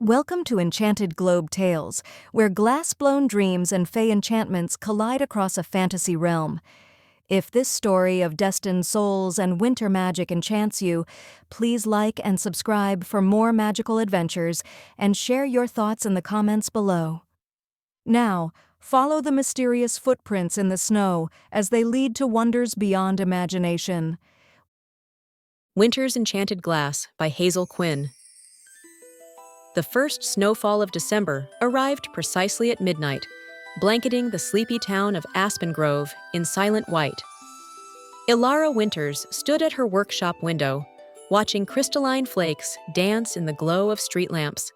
Welcome to Enchanted Globe Tales, where glass-blown dreams and fey enchantments collide across a fantasy realm. If this story of destined souls and winter magic enchants you, please like and subscribe for more magical adventures and share your thoughts in the comments below. Now, follow the mysterious footprints in the snow as they lead to wonders beyond imagination. Winter's Enchanted Glass by Hazel Quinn. The first snowfall of December arrived precisely at midnight, blanketing the sleepy town of Aspen Grove in silent white. Elara Winters stood at her workshop window, watching crystalline flakes dance in the glow of street lamps.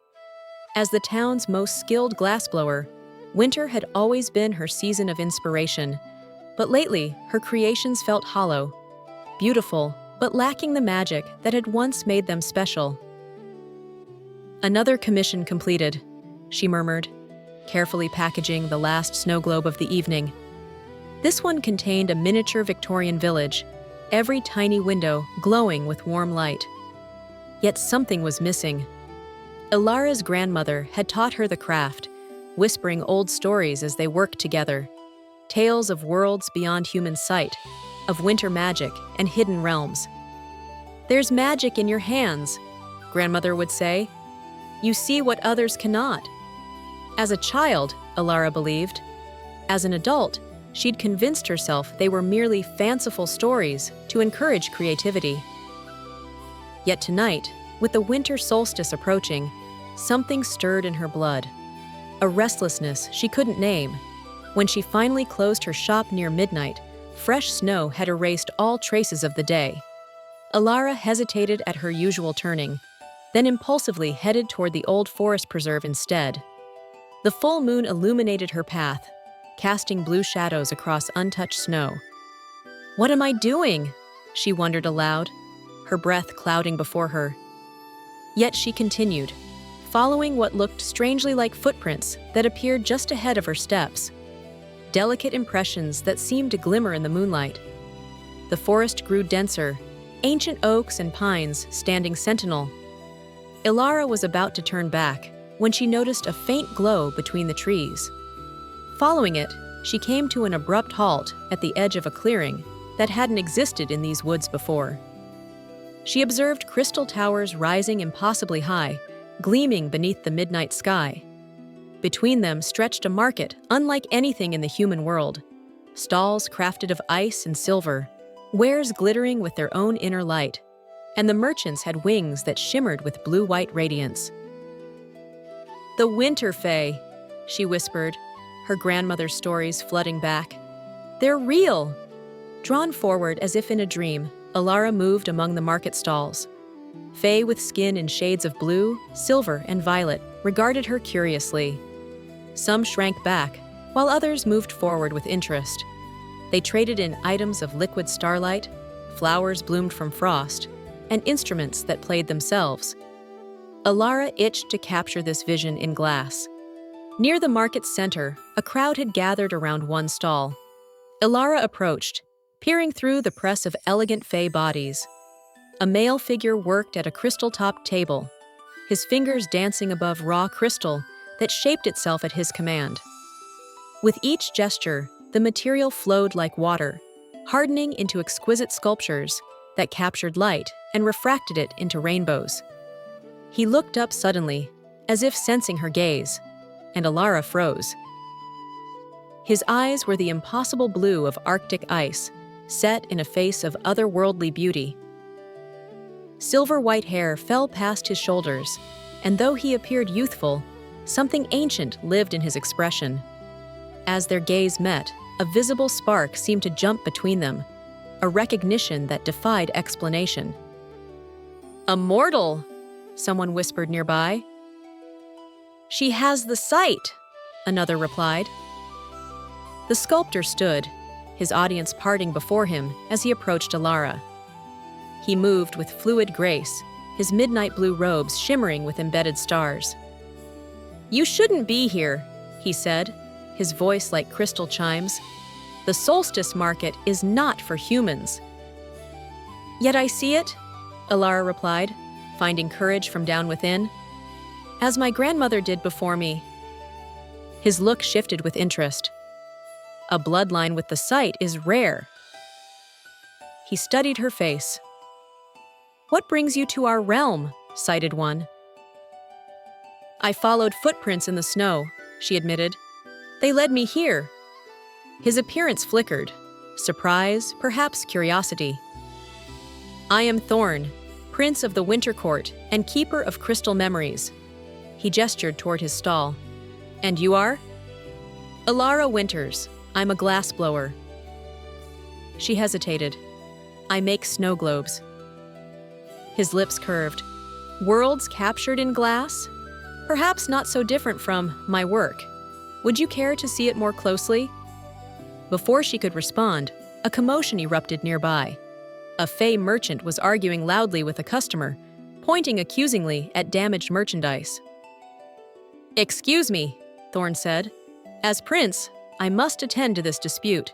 As the town's most skilled glassblower, winter had always been her season of inspiration, but lately her creations felt hollow, beautiful, but lacking the magic that had once made them special. "Another commission completed," she murmured, carefully packaging the last snow globe of the evening. This one contained a miniature Victorian village, every tiny window glowing with warm light. Yet something was missing. Elara's grandmother had taught her the craft, whispering old stories as they worked together, tales of worlds beyond human sight, of winter magic and hidden realms. "There's magic in your hands," grandmother would say. "You see what others cannot." As a child, Elara believed. As an adult, she'd convinced herself they were merely fanciful stories to encourage creativity. Yet tonight, with the winter solstice approaching, something stirred in her blood. A restlessness she couldn't name. When she finally closed her shop near midnight, fresh snow had erased all traces of the day. Elara hesitated at her usual turning, then impulsively headed toward the old forest preserve instead. The full moon illuminated her path, casting blue shadows across untouched snow. "What am I doing?" she wondered aloud, her breath clouding before her. Yet she continued, following what looked strangely like footprints that appeared just ahead of her steps, delicate impressions that seemed to glimmer in the moonlight. The forest grew denser, ancient oaks and pines standing sentinel. Elara was about to turn back when she noticed a faint glow between the trees. Following it, she came to an abrupt halt at the edge of a clearing that hadn't existed in these woods before. She observed crystal towers rising impossibly high, gleaming beneath the midnight sky. Between them stretched a market unlike anything in the human world, stalls crafted of ice and silver, wares glittering with their own inner light, and the merchants had wings that shimmered with blue-white radiance. "The Winter Fae," she whispered, her grandmother's stories flooding back. "They're real!" Drawn forward as if in a dream, Elara moved among the market stalls. Fae with skin in shades of blue, silver, and violet regarded her curiously. Some shrank back, while others moved forward with interest. They traded in items of liquid starlight, flowers bloomed from frost, and instruments that played themselves. Elara itched to capture this vision in glass. Near the market's center, a crowd had gathered around one stall. Elara approached, peering through the press of elegant fey bodies. A male figure worked at a crystal-topped table, his fingers dancing above raw crystal that shaped itself at his command. With each gesture, the material flowed like water, hardening into exquisite sculptures that captured light and refracted it into rainbows. He looked up suddenly, as if sensing her gaze, and Elara froze. His eyes were the impossible blue of Arctic ice, set in a face of otherworldly beauty. Silver-white hair fell past his shoulders, and though he appeared youthful, something ancient lived in his expression. As their gaze met, a visible spark seemed to jump between them, a recognition that defied explanation. "A mortal," someone whispered nearby. "She has the sight," another replied. The sculptor stood, his audience parting before him as he approached Elara. He moved with fluid grace, his midnight blue robes shimmering with embedded stars. "You shouldn't be here," he said, his voice like crystal chimes. "The Solstice market is not for humans." "Yet I see it," Elara replied, finding courage from down within. as my grandmother did before me. His look shifted with interest. A bloodline with the site is rare. He studied her face. What brings you to our realm? Cited one. I followed footprints in the snow, she admitted. They led me here. His appearance flickered. Surprise, perhaps curiosity. I am Thorne, Prince of the Winter Court and Keeper of Crystal Memories. He gestured toward his stall. And you are? Elara Winters. I'm a glassblower. She hesitated. I make snow globes. His lips curved. Worlds captured in glass? Perhaps not so different from my work. Would you care to see it more closely? Before she could respond, a commotion erupted nearby. A Fae merchant was arguing loudly with a customer, pointing accusingly at damaged merchandise. Excuse me, Thorne said. As prince, I must attend to this dispute.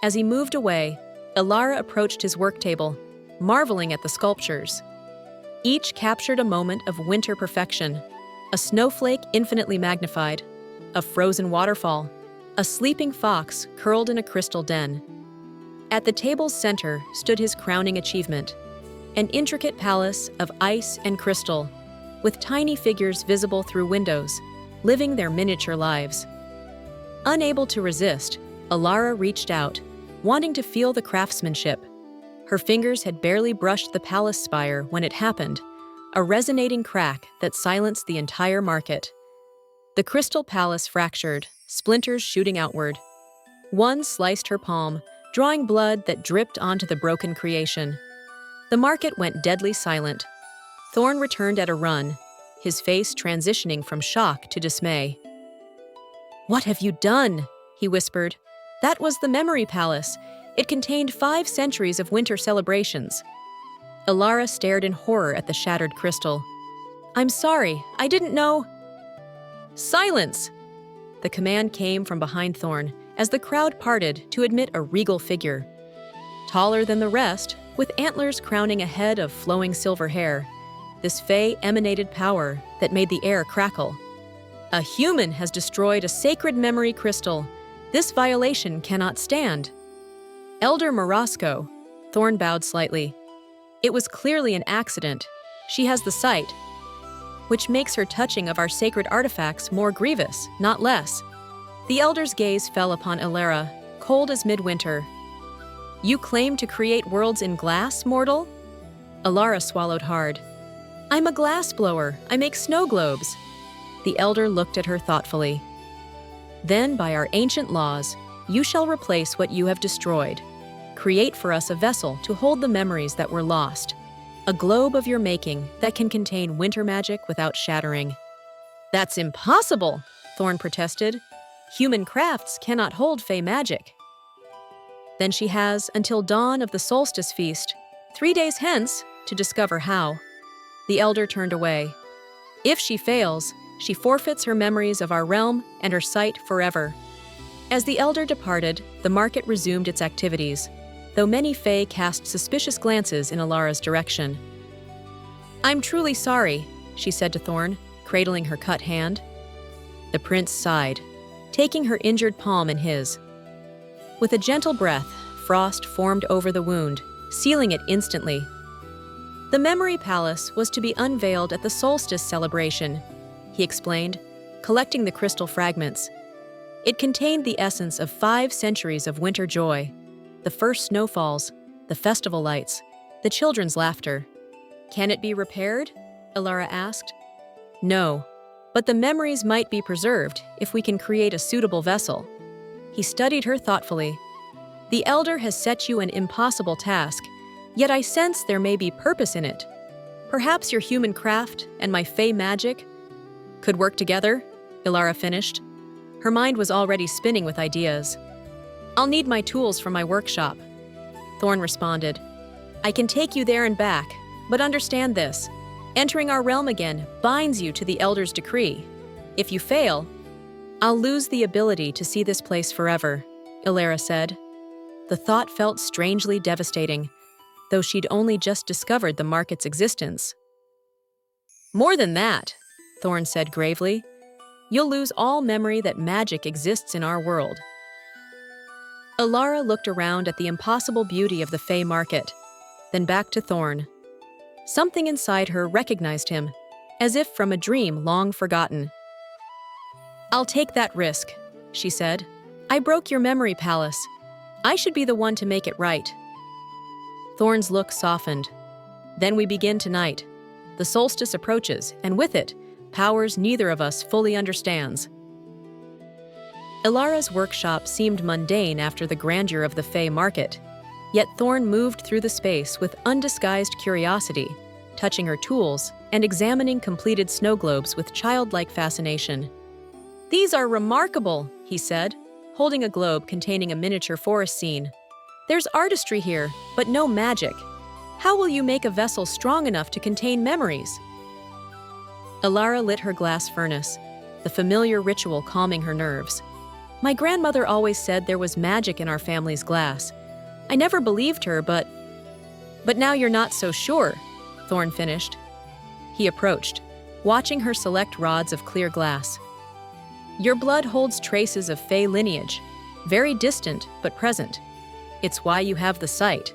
As he moved away, Elara approached his work table, marveling at the sculptures. Each captured a moment of winter perfection, a snowflake infinitely magnified, a frozen waterfall, a sleeping fox curled in a crystal den. At the table's center stood his crowning achievement, an intricate palace of ice and crystal, with tiny figures visible through windows, living their miniature lives. Unable to resist, Elara reached out, wanting to feel the craftsmanship. Her fingers had barely brushed the palace spire when it happened, a resonating crack that silenced the entire market. The crystal palace fractured, splinters shooting outward. One sliced her palm, drawing blood that dripped onto the broken creation. The market went deadly silent. Thorne returned at a run, his face transitioning from shock to dismay. What have you done? He whispered. That was the memory palace. It contained 5 centuries of winter celebrations. Elara stared in horror at the shattered crystal. I'm sorry, I didn't know. Silence! The command came from behind Thorne as the crowd parted to admit a regal figure. Taller than the rest, with antlers crowning a head of flowing silver hair, this Fae emanated power that made the air crackle. A human has destroyed a sacred memory crystal. This violation cannot stand. Elder Morosco, Thorne bowed slightly. It was clearly an accident. She has the sight, which makes her touching of our sacred artifacts more grievous, not less. The elder's gaze fell upon Elara, cold as midwinter. You claim to create worlds in glass, mortal? Elara swallowed hard. I'm a glassblower. I make snow globes. The elder looked at her thoughtfully. Then, by our ancient laws, you shall replace what you have destroyed. Create for us a vessel to hold the memories that were lost. A globe of your making that can contain winter magic without shattering. That's impossible, Thorne protested. Human crafts cannot hold Fae magic. Then she has until dawn of the Solstice feast, 3 days hence, to discover how. The elder turned away. If she fails, she forfeits her memories of our realm and her sight forever. As the elder departed, the market resumed its activities, though many Fae cast suspicious glances in Elara's direction. I'm truly sorry, she said to Thorne, cradling her cut hand. The prince sighed, taking her injured palm in his. With a gentle breath, frost formed over the wound, sealing it instantly. The memory palace was to be unveiled at the Solstice celebration, he explained, collecting the crystal fragments. It contained the essence of 5 centuries of winter joy, the first snowfalls, the festival lights, the children's laughter. Can it be repaired? Elara asked. No, but the memories might be preserved if we can create a suitable vessel. He studied her thoughtfully. The elder has set you an impossible task, yet I sense there may be purpose in it. Perhaps your human craft and my Fae magic could work together, Elara finished. Her mind was already spinning with ideas. I'll need my tools from my workshop. Thorne responded. I can take you there and back, but understand this. Entering our realm again binds you to the elder's decree. If you fail, I'll lose the ability to see this place forever, Elara said. The thought felt strangely devastating, though she'd only just discovered the market's existence. More than that, Thorne said gravely. You'll lose all memory that magic exists in our world. Elara looked around at the impossible beauty of the Fae market, then back to Thorne. Something inside her recognized him, as if from a dream long forgotten. I'll take that risk, she said. I broke your memory palace. I should be the one to make it right. Thorne's look softened. Then we begin tonight. The solstice approaches, and with it, powers neither of us fully understands. Elara's workshop seemed mundane after the grandeur of the Fae market, yet Thorne moved through the space with undisguised curiosity, touching her tools and examining completed snow globes with childlike fascination. These are remarkable, he said, holding a globe containing a miniature forest scene. There's artistry here, but no magic. How will you make a vessel strong enough to contain memories? Elara lit her glass furnace, the familiar ritual calming her nerves. My grandmother always said there was magic in our family's glass. I never believed her, but now you're not so sure, Thorne finished. He approached, watching her select rods of clear glass. Your blood holds traces of Fae lineage, very distant but present. It's why you have the sight.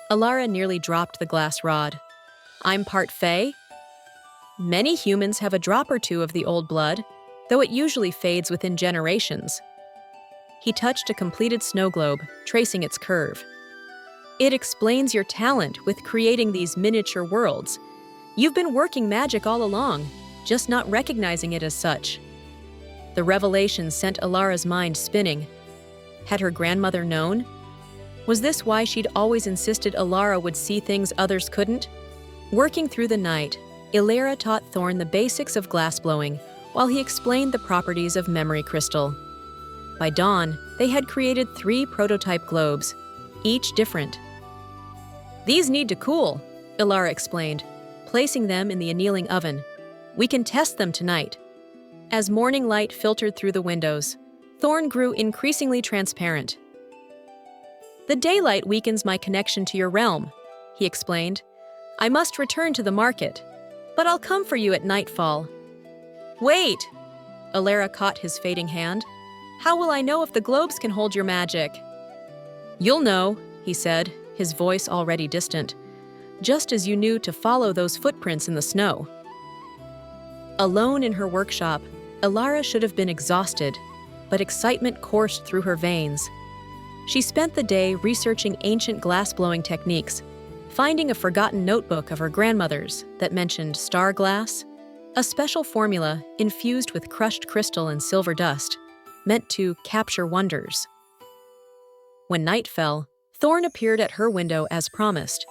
Elara nearly dropped the glass rod. I'm part Fae? Many humans have a drop or two of the old blood, though it usually fades within generations. He touched a completed snow globe, tracing its curve. It explains your talent with creating these miniature worlds. You've been working magic all along, just not recognizing it as such. The revelation sent Elara's mind spinning. Had her grandmother known? Was this why she'd always insisted Elara would see things others couldn't? Working through the night, Elara taught Thorne the basics of glassblowing, while he explained the properties of memory crystal. By dawn, they had created 3 prototype globes, each different. These need to cool, Elara explained, placing them in the annealing oven. We can test them tonight. As morning light filtered through the windows, Thorne grew increasingly transparent. The daylight weakens my connection to your realm, he explained. I must return to the market, but I'll come for you at nightfall. Wait! Elara caught his fading hand. How will I know if the globes can hold your magic? You'll know, he said, his voice already distant, just as you knew to follow those footprints in the snow. Alone in her workshop, Elara should have been exhausted, but excitement coursed through her veins. She spent the day researching ancient glass-blowing techniques, finding a forgotten notebook of her grandmother's that mentioned star glass, a special formula infused with crushed crystal and silver dust, meant to capture wonders. When night fell, Thorne appeared at her window as promised.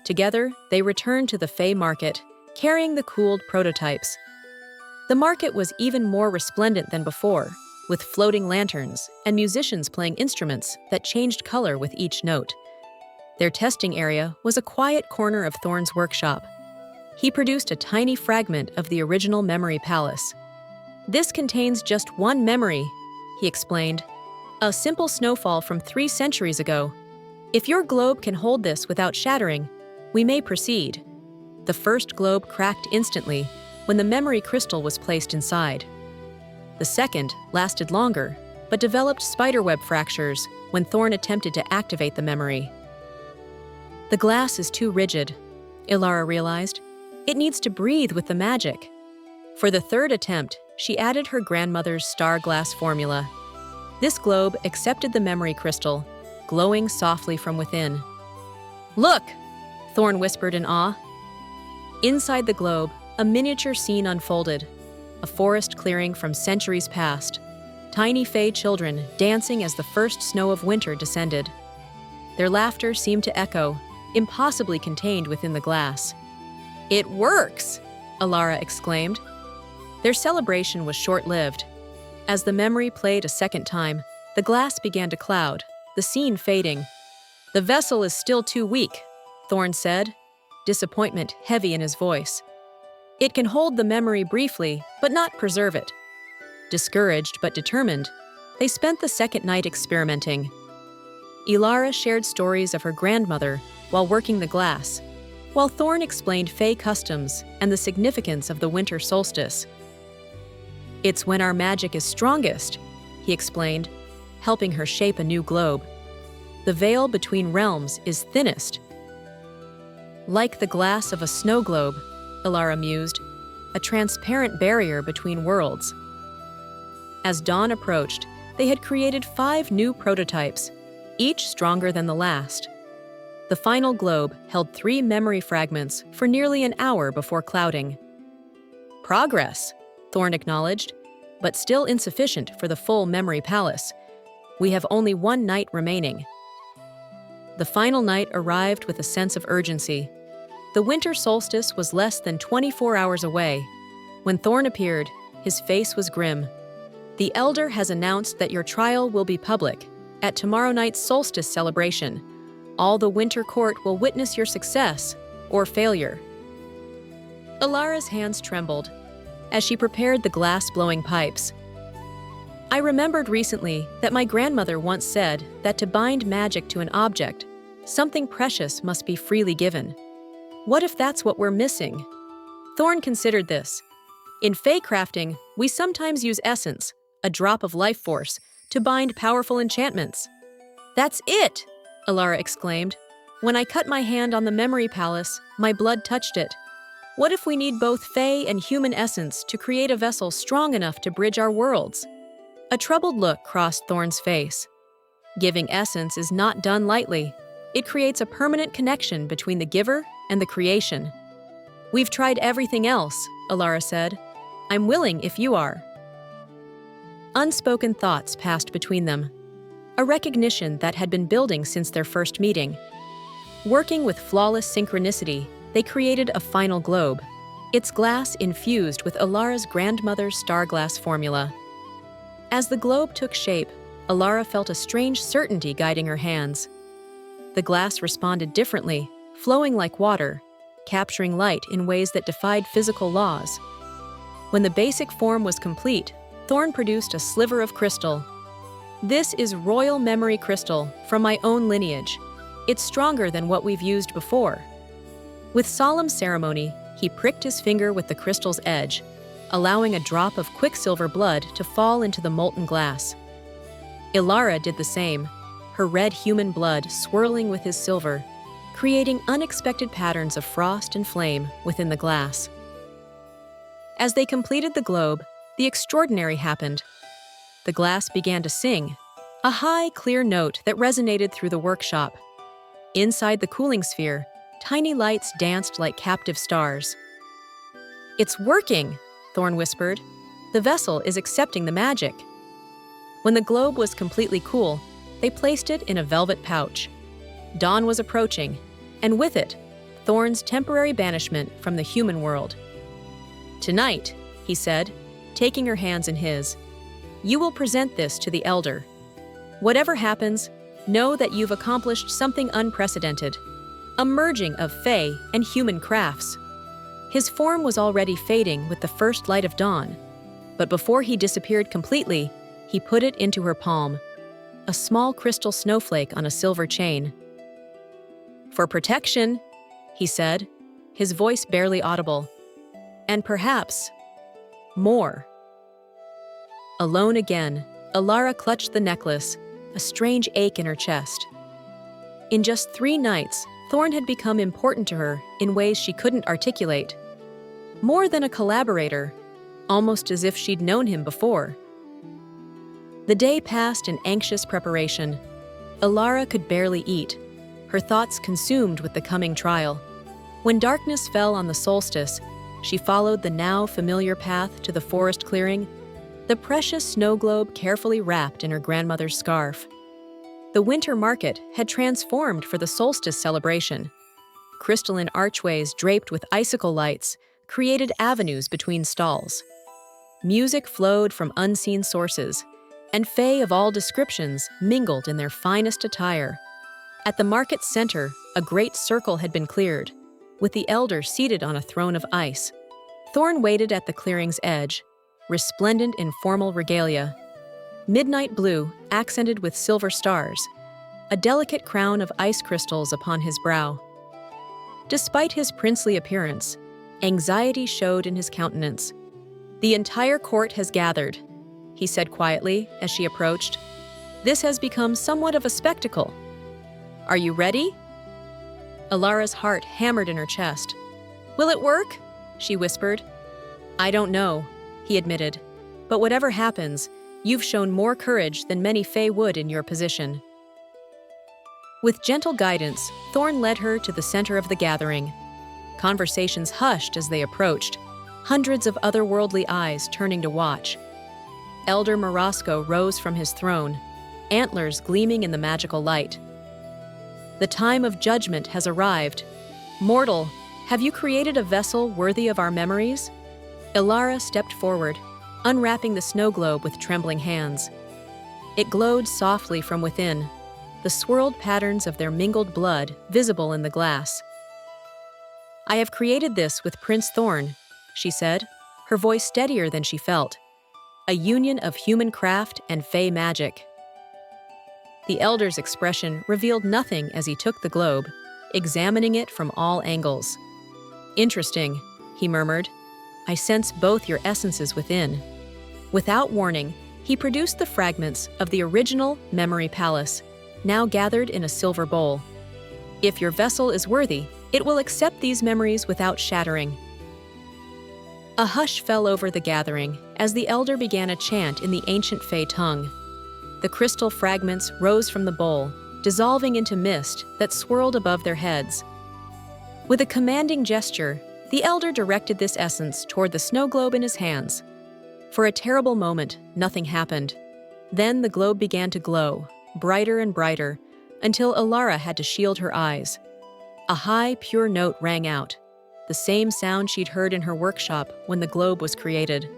Together, they returned to the Fae market, carrying the cooled prototypes. The market was even more resplendent than before, with floating lanterns and musicians playing instruments that changed color with each note. Their testing area was a quiet corner of Thorne's workshop. He produced a tiny fragment of the original memory palace. This contains just one memory, he explained. A simple snowfall from 3 centuries ago. If your globe can hold this without shattering, we may proceed. The first globe cracked instantly when the memory crystal was placed inside. The second lasted longer, but developed spiderweb fractures when Thorne attempted to activate the memory. The glass is too rigid, Elara realized. It needs to breathe with the magic. For the third attempt, she added her grandmother's star glass formula. This globe accepted the memory crystal, glowing softly from within. Look! Thorne whispered in awe. Inside the globe, a miniature scene unfolded. A forest clearing from centuries past. Tiny Fae children dancing as the first snow of winter descended. Their laughter seemed to echo, impossibly contained within the glass. It works! Elara exclaimed. Their celebration was short-lived. As the memory played a second time, the glass began to cloud, the scene fading. The vessel is still too weak, Thorne said, disappointment heavy in his voice. It can hold the memory briefly, but not preserve it. Discouraged but determined, they spent the second night experimenting. Elara shared stories of her grandmother while working the glass. while Thorne explained Fae customs and the significance of the winter solstice. "It's when our magic is strongest," he explained, helping her shape a new globe. "The veil between realms is thinnest." "Like the glass of a snowglobe," Elara mused, "a transparent barrier between worlds." As dawn approached, they had created 5 new prototypes, each stronger than the last. The final globe held 3 memory fragments for nearly an hour before clouding. "Progress," Thorne acknowledged, "but still insufficient for the full memory palace. We have only 1 night remaining." The final night arrived with a sense of urgency. The winter solstice was less than 24 hours away. When Thorne appeared, his face was grim. "The Elder has announced that your trial will be public, at tomorrow night's solstice celebration. All the winter court will witness your success, or failure." Elara's hands trembled as she prepared the glass-blowing pipes. "I remembered recently that my grandmother once said that to bind magic to an object, something precious must be freely given. What if that's what we're missing?" Thorne considered this. "In Fae crafting, we sometimes use essence, a drop of life force, to bind powerful enchantments." "That's it!" Elara exclaimed. "When I cut my hand on the memory palace, my blood touched it. What if we need both Fae and human essence to create a vessel strong enough to bridge our worlds?" A troubled look crossed Thorne's face. Giving essence is not done lightly. It creates a permanent connection between the giver and the creation. "We've tried everything else," Elara said. "I'm willing if you are." Unspoken thoughts passed between them, a recognition that had been building since their first meeting. Working with flawless synchronicity, they created a final globe, its glass infused with Elara's grandmother's star-glass formula. As the globe took shape, Elara felt a strange certainty guiding her hands. The glass responded differently, flowing like water, capturing light in ways that defied physical laws. When the basic form was complete, Thorne produced a sliver of crystal. "This is royal memory crystal from my own lineage. It's stronger than what we've used before." With solemn ceremony, he pricked his finger with the crystal's edge, allowing a drop of quicksilver blood to fall into the molten glass. Elara did the same, her red human blood swirling with his silver, creating unexpected patterns of frost and flame within the glass. As they completed the globe, the extraordinary happened. The glass began to sing, a high, clear note that resonated through the workshop. Inside the cooling sphere, tiny lights danced like captive stars. "It's working," Thorne whispered. "The vessel is accepting the magic." When the globe was completely cool, they placed it in a velvet pouch. Dawn was approaching, and with it, Thorne's temporary banishment from the human world. "Tonight," he said, taking her hands in his, "you will present this to the Elder. Whatever happens, know that you've accomplished something unprecedented, a merging of Fae and human crafts." His form was already fading with the first light of dawn, but before he disappeared completely, he put it into her palm, a small crystal snowflake on a silver chain. "For protection," he said, his voice barely audible, "and perhaps more." Alone again, Elara clutched the necklace, a strange ache in her chest. In just 3 nights, Thorne had become important to her in ways she couldn't articulate. More than a collaborator, almost as if she'd known him before. The day passed in anxious preparation. Elara could barely eat, her thoughts consumed with the coming trial. When darkness fell on the solstice, she followed the now familiar path to the forest clearing, the precious snow globe carefully wrapped in her grandmother's scarf. The winter market had transformed for the solstice celebration. Crystalline archways draped with icicle lights created avenues between stalls. Music flowed from unseen sources, and Fae of all descriptions mingled in their finest attire. At the market's center, a great circle had been cleared, with the Elder seated on a throne of ice. Thorne waited at the clearing's edge, resplendent in formal regalia. Midnight blue, accented with silver stars, a delicate crown of ice crystals upon his brow. Despite his princely appearance, anxiety showed in his countenance. "The entire court has gathered," he said quietly as she approached. "This has become somewhat of a spectacle. Are you ready?" Elara's heart hammered in her chest. "Will it work?" she whispered. "I don't know," he admitted. "But whatever happens, you've shown more courage than many Fae would in your position." With gentle guidance, Thorne led her to the center of the gathering. Conversations hushed as they approached, hundreds of otherworldly eyes turning to watch. Elder Morosco rose from his throne, antlers gleaming in the magical light. "The time of judgment has arrived. Mortal, have you created a vessel worthy of our memories?" Elara stepped forward, unwrapping the snowglobe with trembling hands. It glowed softly from within, the swirled patterns of their mingled blood visible in the glass. "I have created this with Prince Thorne," she said, her voice steadier than she felt. "A union of human craft and Fae magic." The elder's expression revealed nothing as he took the globe, examining it from all angles. "Interesting," he murmured. "I sense both your essences within." Without warning, he produced the fragments of the original memory palace, now gathered in a silver bowl. "If your vessel is worthy, it will accept these memories without shattering." A hush fell over the gathering as the elder began a chant in the ancient Fae tongue. The crystal fragments rose from the bowl, dissolving into mist that swirled above their heads. With a commanding gesture, the elder directed this essence toward the snow globe in his hands. For a terrible moment, nothing happened. Then the globe began to glow, brighter and brighter, until Elara had to shield her eyes. A high, pure note rang out, the same sound she'd heard in her workshop when the globe was created.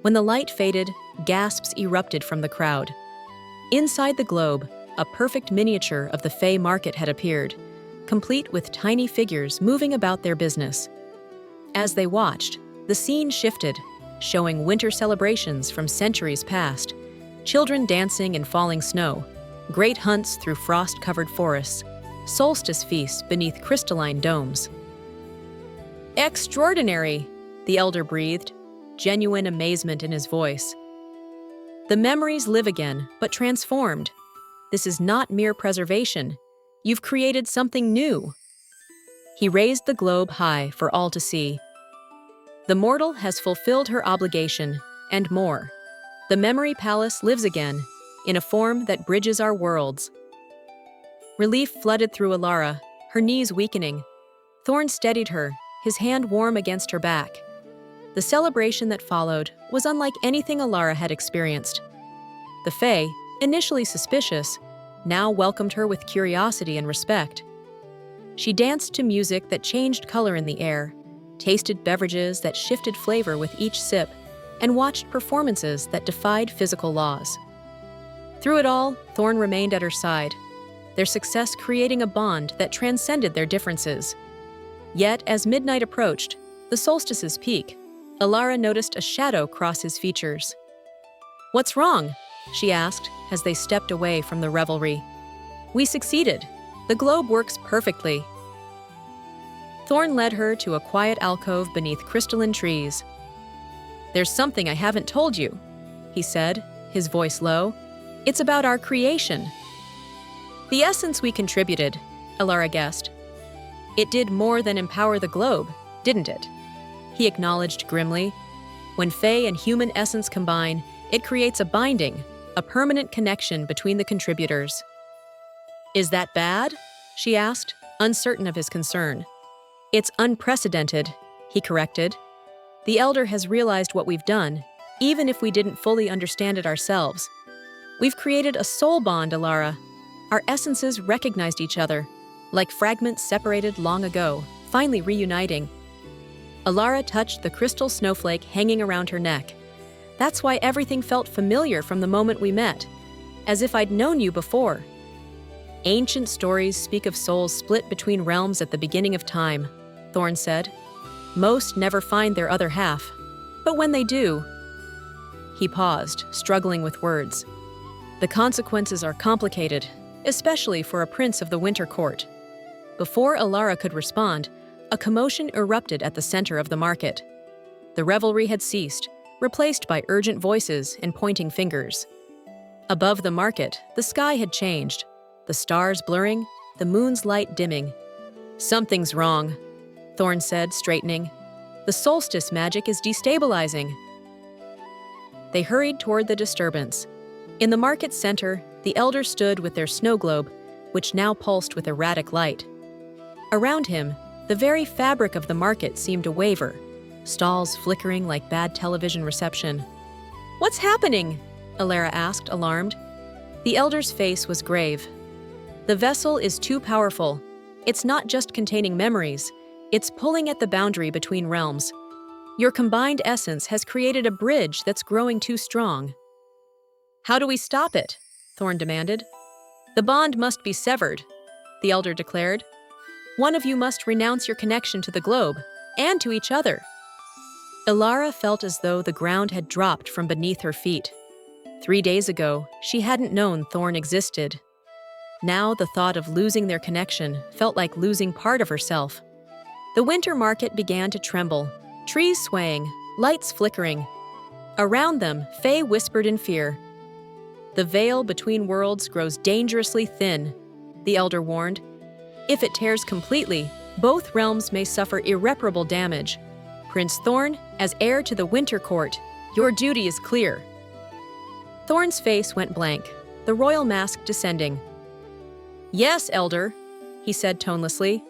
When the light faded, gasps erupted from the crowd. Inside the globe, a perfect miniature of the Fae market had appeared, complete with tiny figures moving about their business. As they watched, the scene shifted, showing winter celebrations from centuries past, children dancing in falling snow, great hunts through frost-covered forests, solstice feasts beneath crystalline domes. "Extraordinary," the elder breathed, genuine amazement in his voice. "The memories live again, but transformed. This is not mere preservation. You've created something new." He raised the globe high for all to see. "The mortal has fulfilled her obligation, and more. The memory palace lives again, in a form that bridges our worlds." Relief flooded through Elara, her knees weakening. Thorne steadied her, his hand warm against her back. The celebration that followed was unlike anything Elara had experienced. The Fae, initially suspicious, now welcomed her with curiosity and respect. She danced to music that changed color in the air, tasted beverages that shifted flavor with each sip, and watched performances that defied physical laws. Through it all, Thorne remained at her side, their success creating a bond that transcended their differences. Yet, as midnight approached, the solstice's peak, Elara noticed a shadow cross his features. "What's wrong?" she asked as they stepped away from the revelry. "We succeeded. The globe works perfectly." Thorne led her to a quiet alcove beneath crystalline trees. "There's something I haven't told you," he said, his voice low. "It's about our creation." "The essence we contributed," Elara guessed. "It did more than empower the globe, didn't it?" he acknowledged grimly. "When Fae and human essence combine, it creates a binding, a permanent connection between the contributors." "Is that bad?" she asked, uncertain of his concern. "It's unprecedented," he corrected. "The elder has realized what we've done, even if we didn't fully understand it ourselves. We've created a soul bond, Elara. Our essences recognized each other, like fragments separated long ago, finally reuniting." Elara touched the crystal snowflake hanging around her neck. "That's why everything felt familiar from the moment we met, as if I'd known you before." "Ancient stories speak of souls split between realms at the beginning of time," Thorne said. "Most never find their other half, but when they do—" He paused, struggling with words. "The consequences are complicated, especially for a prince of the Winter Court." Before Elara could respond, a commotion erupted at the center of the market. The revelry had ceased, replaced by urgent voices and pointing fingers. Above the market, the sky had changed, the stars blurring, the moon's light dimming. "Something's wrong," Thorne said, straightening. "The solstice magic is destabilizing." They hurried toward the disturbance. In the market center, the elders stood with their snowglobe, which now pulsed with erratic light. Around him, the very fabric of the market seemed to waver, stalls flickering like bad television reception. "What's happening?" Elara asked, alarmed. The elder's face was grave. "The vessel is too powerful. It's not just containing memories, it's pulling at the boundary between realms. Your combined essence has created a bridge that's growing too strong." "How do we stop it?" Thorne demanded. "The bond must be severed," the elder declared. "One of you must renounce your connection to the globe, and to each other." Elara felt as though the ground had dropped from beneath her feet. 3 days ago, she hadn't known Thorne existed. Now the thought of losing their connection felt like losing part of herself. The winter market began to tremble, trees swaying, lights flickering. Around them, Fae whispered in fear. "The veil between worlds grows dangerously thin," the elder warned. "If it tears completely, both realms may suffer irreparable damage. Prince Thorne, as heir to the Winter Court, your duty is clear." Thorne's face went blank, the royal mask descending. "Yes, elder," he said tonelessly.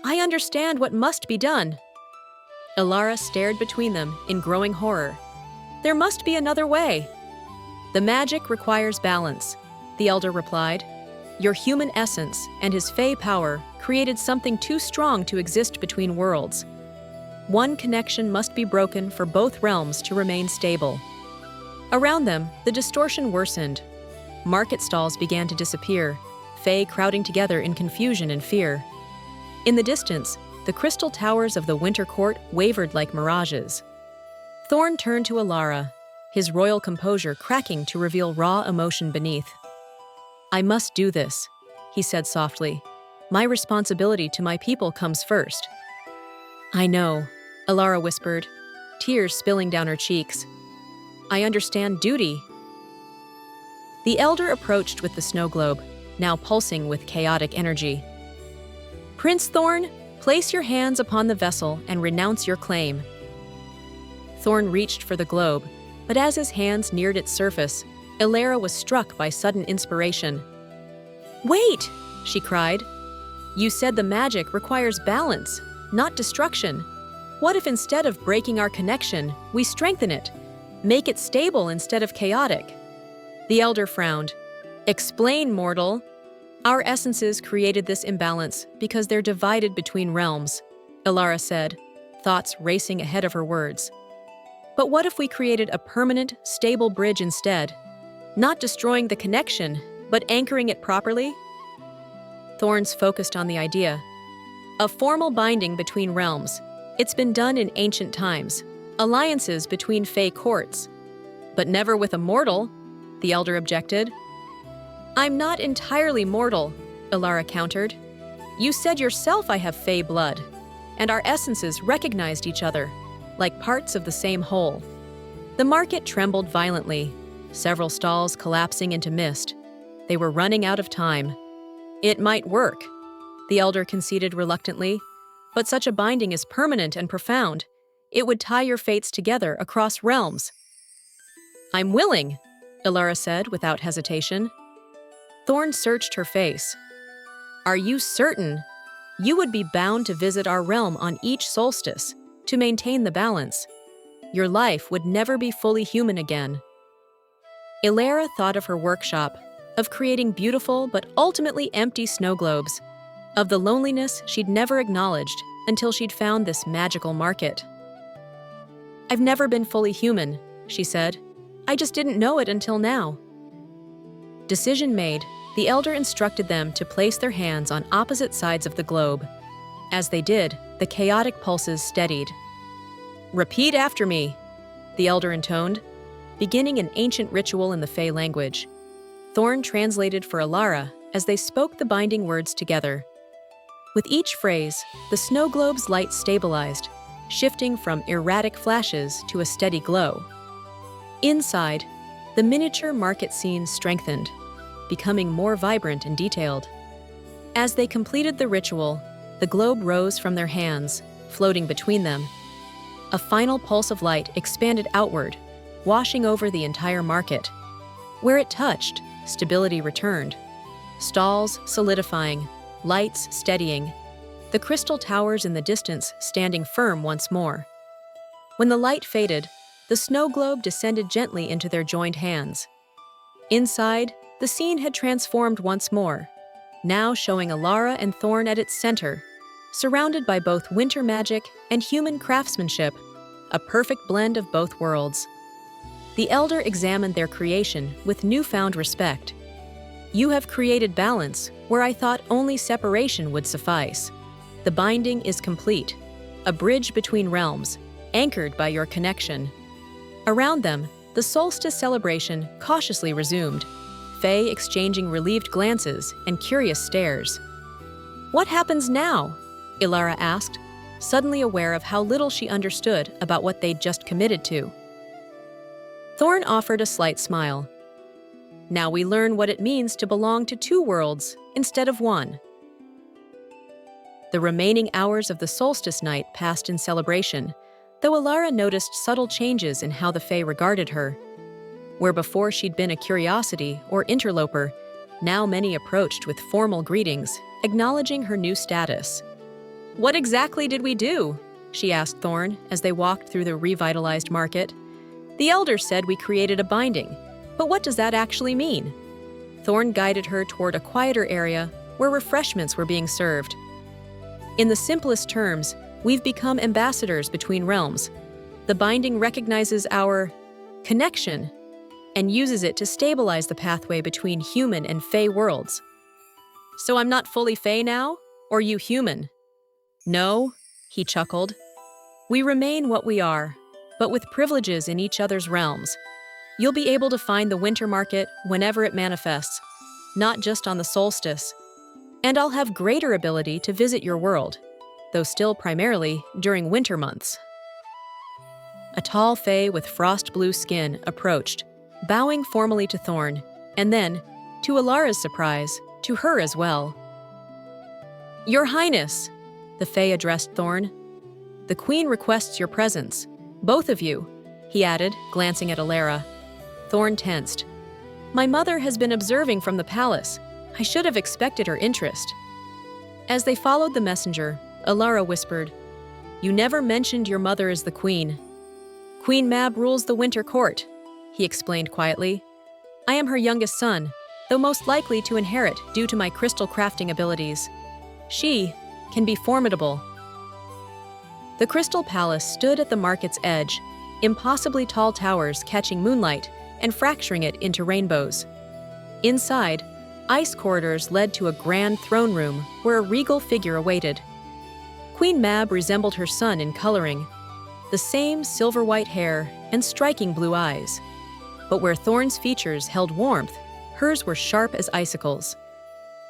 "I understand what must be done." Elara stared between them in growing horror. "There must be another way." "The magic requires balance," the elder replied. "Your human essence and his Fae power created something too strong to exist between worlds. One connection must be broken for both realms to remain stable." Around them, the distortion worsened. Market stalls began to disappear, Fae crowding together in confusion and fear. In the distance, the crystal towers of the Winter Court wavered like mirages. Thorne turned to Elara, his royal composure cracking to reveal raw emotion beneath. "I must do this," he said softly. "My responsibility to my people comes first." "I know," Elara whispered, tears spilling down her cheeks. "I understand duty." The elder approached with the snowglobe, now pulsing with chaotic energy. "Prince Thorne, place your hands upon the vessel and renounce your claim." Thorne reached for the globe, but as his hands neared its surface, Elara was struck by sudden inspiration. "Wait!" she cried. "You said the magic requires balance, not destruction. What if instead of breaking our connection, we strengthen it? Make it stable instead of chaotic?" The elder frowned. "Explain, mortal." "Our essences created this imbalance because they're divided between realms," Elara said, thoughts racing ahead of her words. "But what if we created a permanent, stable bridge instead? Not destroying the connection, but anchoring it properly?" Thorne's focused on the idea. "A formal binding between realms. It's been done in ancient times. Alliances between Fae courts. But never with a mortal," the elder objected. "I'm not entirely mortal," Elara countered. "You said yourself I have Fae blood, and our essences recognized each other, like parts of the same whole." The market trembled violently, several stalls collapsing into mist. They were running out of time. "It might work," the elder conceded reluctantly, "but such a binding is permanent and profound. It would tie your fates together across realms." "I'm willing," Elara said without hesitation. Thorne searched her face. "Are you certain? You would be bound to visit our realm on each solstice, to maintain the balance. Your life would never be fully human again." Elara thought of her workshop, of creating beautiful but ultimately empty snow globes, of the loneliness she'd never acknowledged until she'd found this magical market. "I've never been fully human," she said. "I just didn't know it until now." Decision made, the elder instructed them to place their hands on opposite sides of the globe. As they did, the chaotic pulses steadied. "Repeat after me," the elder intoned, beginning an ancient ritual in the Fae language. Thorne translated for Elara as they spoke the binding words together. With each phrase, the snow globe's light stabilized, shifting from erratic flashes to a steady glow. Inside, the miniature market scene strengthened, becoming more vibrant and detailed. As they completed the ritual, the globe rose from their hands, floating between them. A final pulse of light expanded outward, washing over the entire market. Where it touched, stability returned. Stalls solidifying, lights steadying, the crystal towers in the distance standing firm once more. When the light faded, the snow globe descended gently into their joined hands. Inside, the scene had transformed once more, now showing Elara and Thorne at its center, surrounded by both winter magic and human craftsmanship, a perfect blend of both worlds. The elder examined their creation with newfound respect. You have created balance where I thought only separation would suffice. The binding is complete, a bridge between realms, anchored by your connection. Around them, the Solstice celebration cautiously resumed, Fae exchanging relieved glances and curious stares. What happens now? Elara asked, suddenly aware of how little she understood about what they'd just committed to. Thorne offered a slight smile. Now we learn what it means to belong to two worlds instead of one. The remaining hours of the solstice night passed in celebration, though Elara noticed subtle changes in how the Fae regarded her. Where before she'd been a curiosity or interloper, now many approached with formal greetings, acknowledging her new status. What exactly did we do? She asked Thorne as they walked through the revitalized market. The elder said we created a binding, but what does that actually mean? Thorne guided her toward a quieter area where refreshments were being served. In the simplest terms, we've become ambassadors between realms. The binding recognizes our connection and uses it to stabilize the pathway between human and Fae worlds. So I'm not fully Fae now? Or you human? No, he chuckled. We remain what we are, but with privileges in each other's realms. You'll be able to find the winter market whenever it manifests, not just on the solstice. And I'll have greater ability to visit your world, though still primarily during winter months. A tall Fae with frost-blue skin approached, bowing formally to Thorne, and then, to Elara's surprise, to her as well. Your Highness, the Fae addressed Thorne. The Queen requests your presence, both of you, he added, glancing at Elara. Thorne tensed. My mother has been observing from the palace. I should have expected her interest. As they followed the messenger, Elara whispered, You never mentioned your mother as the Queen. Queen Mab rules the Winter Court, he explained quietly. I am her youngest son, though most likely to inherit due to my crystal crafting abilities. She can be formidable. The Crystal Palace stood at the market's edge, impossibly tall towers catching moonlight and fracturing it into rainbows. Inside, ice corridors led to a grand throne room where a regal figure awaited. Queen Mab resembled her son in coloring, the same silver-white hair and striking blue eyes. But where Thorne's features held warmth, hers were sharp as icicles.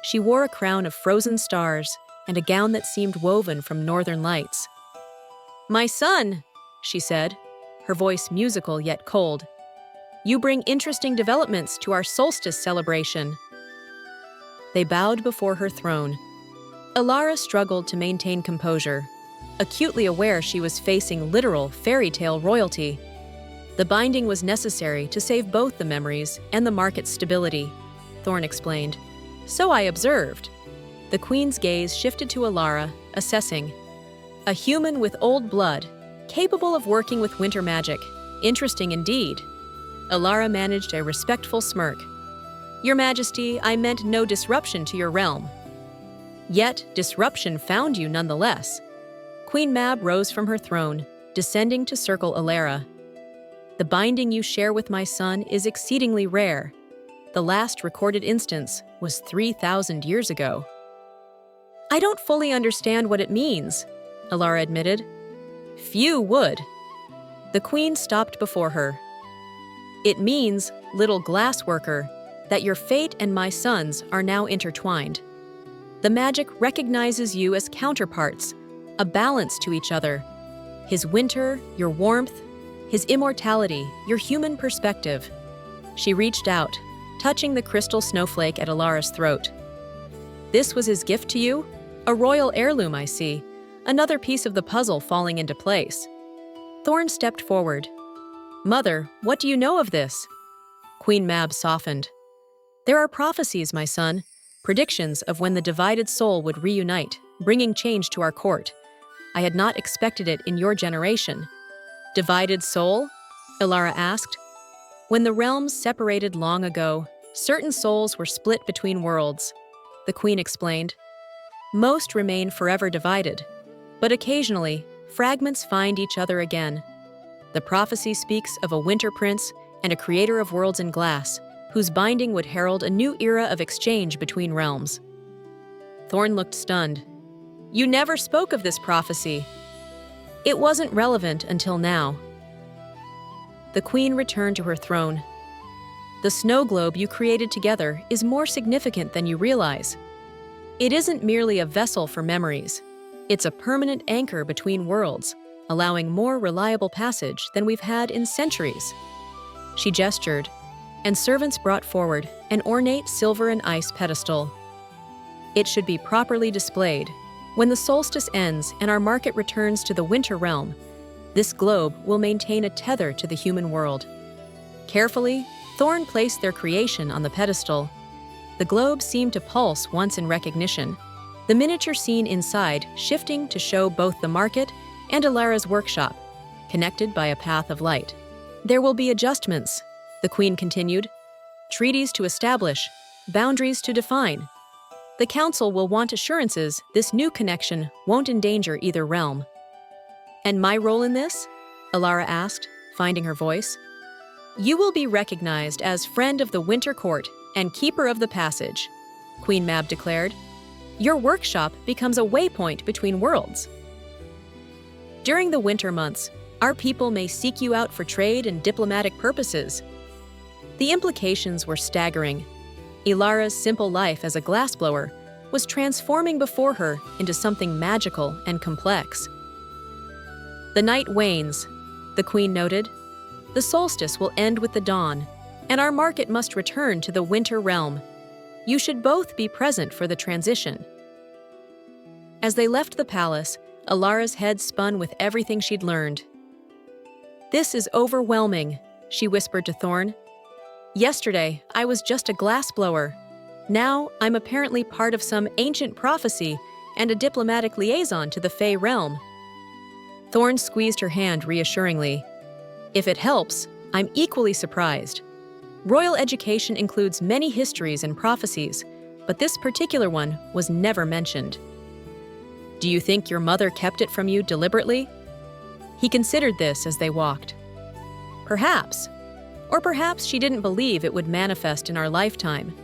She wore a crown of frozen stars and a gown that seemed woven from northern lights. My son, she said, her voice musical yet cold. You bring interesting developments to our solstice celebration. They bowed before her throne. Elara struggled to maintain composure, acutely aware she was facing literal fairytale royalty. The binding was necessary to save both the memories and the market's stability, Thorne explained. So I observed. The Queen's gaze shifted to Elara, assessing. A human with old blood, capable of working with winter magic. Interesting indeed. Elara managed a respectful smirk. Your Majesty, I meant no disruption to your realm. Yet, disruption found you nonetheless. Queen Mab rose from her throne, descending to circle Elara. The binding you share with my son is exceedingly rare. The last recorded instance was 3,000 years ago. I don't fully understand what it means, Elara admitted. Few would. The Queen stopped before her. It means, little glass worker, that your fate and my son's are now intertwined. The magic recognizes you as counterparts, a balance to each other. His winter, your warmth; his immortality, your human perspective. She reached out, touching the crystal snowflake at Elara's throat. This was his gift to you? A royal heirloom, I see. Another piece of the puzzle falling into place. Thorne stepped forward. Mother, what do you know of this? Queen Mab softened. There are prophecies, my son, predictions of when the divided soul would reunite, bringing change to our court. I had not expected it in your generation. Divided soul? Elara asked. When the realms separated long ago, certain souls were split between worlds, the queen explained. Most remain forever divided, but occasionally, fragments find each other again. The prophecy speaks of a winter prince and a creator of worlds in glass, whose binding would herald a new era of exchange between realms. Thorne looked stunned. You never spoke of this prophecy. It wasn't relevant until now. The queen returned to her throne. The snowglobe you created together is more significant than you realize. It isn't merely a vessel for memories. It's a permanent anchor between worlds, allowing more reliable passage than we've had in centuries. She gestured, and servants brought forward an ornate silver and ice pedestal. It should be properly displayed. When the solstice ends and our market returns to the winter realm, this globe will maintain a tether to the human world. Carefully, Thorne placed their creation on the pedestal. The globe seemed to pulse once in recognition, the miniature scene inside shifting to show both the market and Elara's workshop, connected by a path of light. There will be adjustments, the queen continued. Treaties to establish, boundaries to define. The council will want assurances this new connection won't endanger either realm. And my role in this? Elara asked, finding her voice. You will be recognized as friend of the Winter Court and keeper of the passage, Queen Mab declared. Your workshop becomes a waypoint between worlds. During the winter months, our people may seek you out for trade and diplomatic purposes. The implications were staggering. Elara's simple life as a glassblower was transforming before her into something magical and complex. The night wanes, the queen noted. The solstice will end with the dawn, and our market must return to the winter realm. You should both be present for the transition. As they left the palace, Elara's head spun with everything she'd learned. This is overwhelming, she whispered to Thorne. Yesterday, I was just a glassblower. Now, I'm apparently part of some ancient prophecy and a diplomatic liaison to the Fae realm. Thorne squeezed her hand reassuringly. If it helps, I'm equally surprised. Royal education includes many histories and prophecies, but this particular one was never mentioned. Do you think your mother kept it from you deliberately? He considered this as they walked. Perhaps. Or perhaps she didn't believe it would manifest in our lifetime.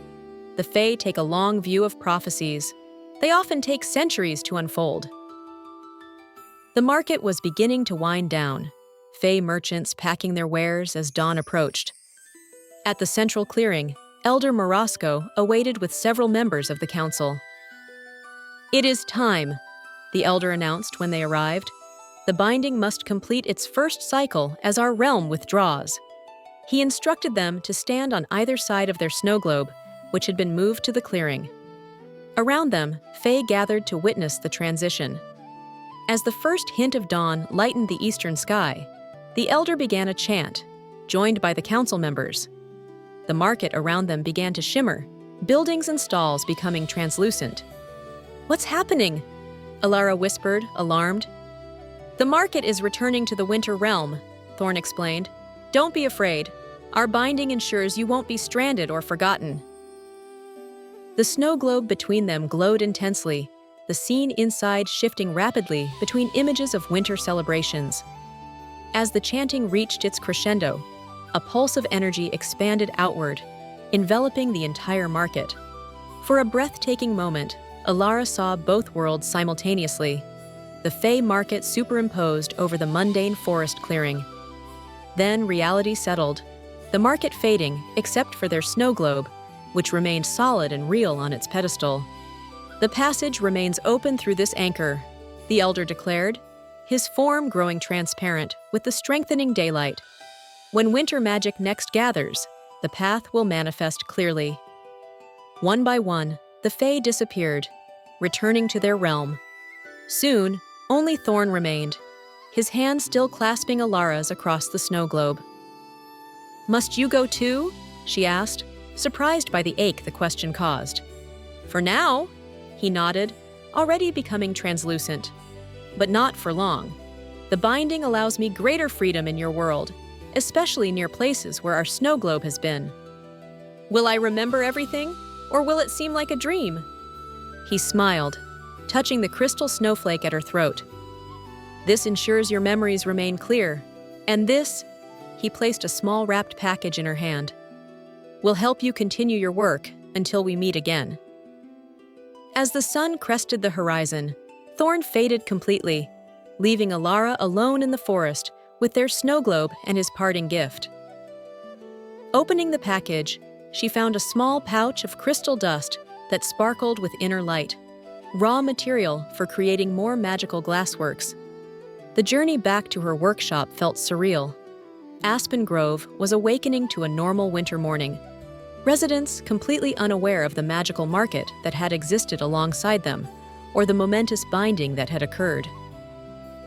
The Fae take a long view of prophecies. They often take centuries to unfold. The market was beginning to wind down, Fae merchants packing their wares as dawn approached. At the central clearing, Elder Morosco awaited with several members of the council. It is time, the elder announced when they arrived. The binding must complete its first cycle as our realm withdraws. He instructed them to stand on either side of their snow globe, which had been moved to the clearing. Around them, Fae gathered to witness the transition. As the first hint of dawn lightened the eastern sky, the elder began a chant, joined by the council members. The market around them began to shimmer, buildings and stalls becoming translucent. What's happening? Elara whispered, alarmed. The market is returning to the winter realm, Thorne explained. Don't be afraid. Our binding ensures you won't be stranded or forgotten. The snow globe between them glowed intensely, the scene inside shifting rapidly between images of winter celebrations. As the chanting reached its crescendo, a pulse of energy expanded outward, enveloping the entire market. For a breathtaking moment, Elara saw both worlds simultaneously, the Fae market superimposed over the mundane forest clearing. Then reality settled, the market fading except for their snow globe, which remained solid and real on its pedestal. "The passage remains open through this anchor," the elder declared, his form growing transparent with the strengthening daylight. "When winter magic next gathers, the path will manifest clearly." One by one, the Fae disappeared, returning to their realm. Soon, only Thorne remained, his hand still clasping Elara's across the snow globe. "Must you go too?" she asked, surprised by the ache the question caused. "For now," he nodded, already becoming translucent. "But not for long. The binding allows me greater freedom in your world, especially near places where our snow globe has been." "Will I remember everything, or will it seem like a dream?" He smiled, touching the crystal snowflake at her throat. "This ensures your memories remain clear, and this," he placed a small wrapped package in her hand, "will help you continue your work until we meet again." As the sun crested the horizon, Thorne faded completely, leaving Elara alone in the forest with their snow globe and his parting gift. Opening the package, she found a small pouch of crystal dust that sparkled with inner light, raw material for creating more magical glassworks. The journey back to her workshop felt surreal. Aspen Grove was awakening to a normal winter morning, residents completely unaware of the magical market that had existed alongside them, or the momentous binding that had occurred.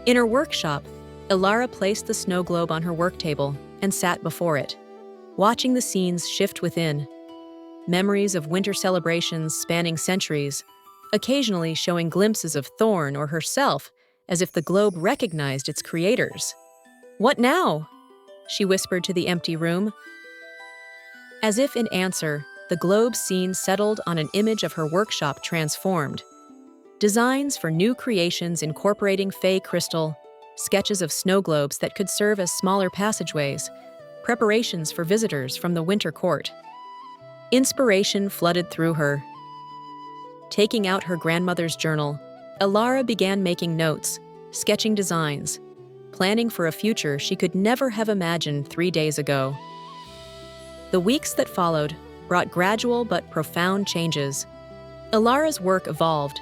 In her workshop, Elara placed the snow globe on her work table and sat before it, watching the scenes shift within. Memories of winter celebrations spanning centuries, occasionally showing glimpses of Thorne or herself as if the globe recognized its creators. "What now?" she whispered to the empty room. As if in answer, the globe scene settled on an image of her workshop transformed. Designs for new creations incorporating Fae crystal, sketches of snow globes that could serve as smaller passageways, preparations for visitors from the winter court. Inspiration flooded through her. Taking out her grandmother's journal, Elara began making notes, sketching designs, planning for a future she could never have imagined 3 days ago. The weeks that followed brought gradual but profound changes. Elara's work evolved,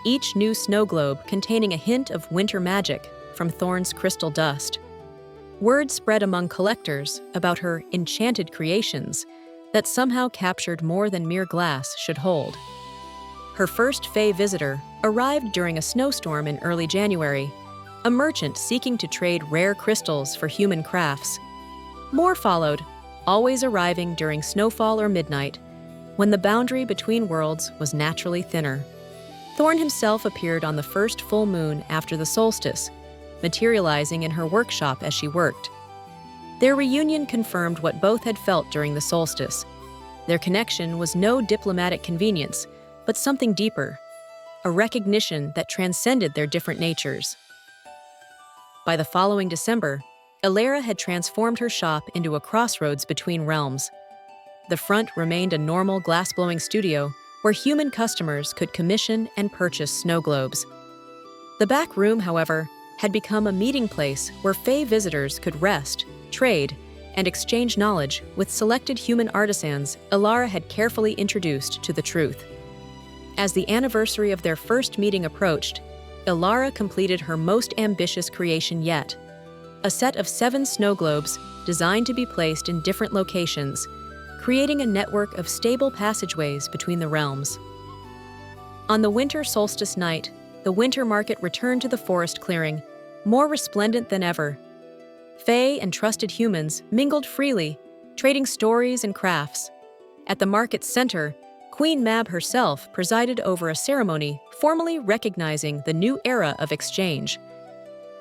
each new snow globe containing a hint of winter magic from Thorne's crystal dust. Word spread among collectors about her enchanted creations that somehow captured more than mere glass should hold. Her first Fae visitor arrived during a snowstorm in early January, a merchant seeking to trade rare crystals for human crafts. More followed, always arriving during snowfall or midnight, when the boundary between worlds was naturally thinner. Thorne himself appeared on the first full moon after the solstice, materializing in her workshop as she worked. Their reunion confirmed what both had felt during the solstice. Their connection was no diplomatic convenience, but something deeper, a recognition that transcended their different natures. By the following December, Elara had transformed her shop into a crossroads between realms. The front remained a normal glassblowing studio where human customers could commission and purchase snow globes. The back room, however, had become a meeting place where Fae visitors could rest, trade, and exchange knowledge with selected human artisans Elara had carefully introduced to the truth. As the anniversary of their first meeting approached, Elara completed her most ambitious creation yet, a set of 7 snow globes designed to be placed in different locations, creating a network of stable passageways between the realms. On the winter solstice night, the winter market returned to the forest clearing, more resplendent than ever. Fae and trusted humans mingled freely, trading stories and crafts. At the market's center, Queen Mab herself presided over a ceremony formally recognizing the new era of exchange.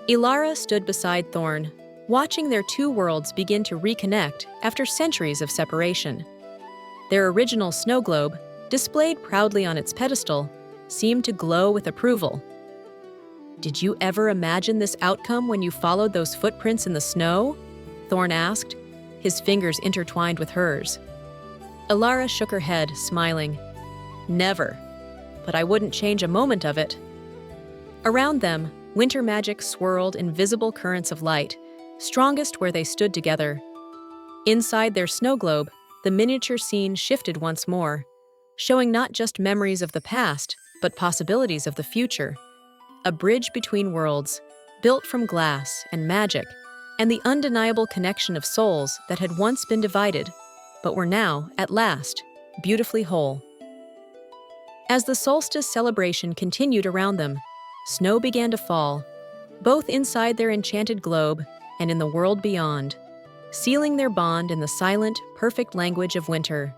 Elara stood beside Thorne, watching their two worlds begin to reconnect after centuries of separation. Their original snow globe, displayed proudly on its pedestal, seemed to glow with approval. "Did you ever imagine this outcome when you followed those footprints in the snow?" Thorne asked, his fingers intertwined with hers. Elara shook her head, smiling. "Never, but I wouldn't change a moment of it." Around them, winter magic swirled in visible currents of light, strongest where they stood together. Inside their snow globe, the miniature scene shifted once more, showing not just memories of the past, but possibilities of the future. A bridge between worlds, built from glass and magic, and the undeniable connection of souls that had once been divided, but were now, at last, beautifully whole. As the solstice celebration continued around them, snow began to fall, both inside their enchanted globe and in the world beyond, sealing their bond in the silent, perfect language of winter.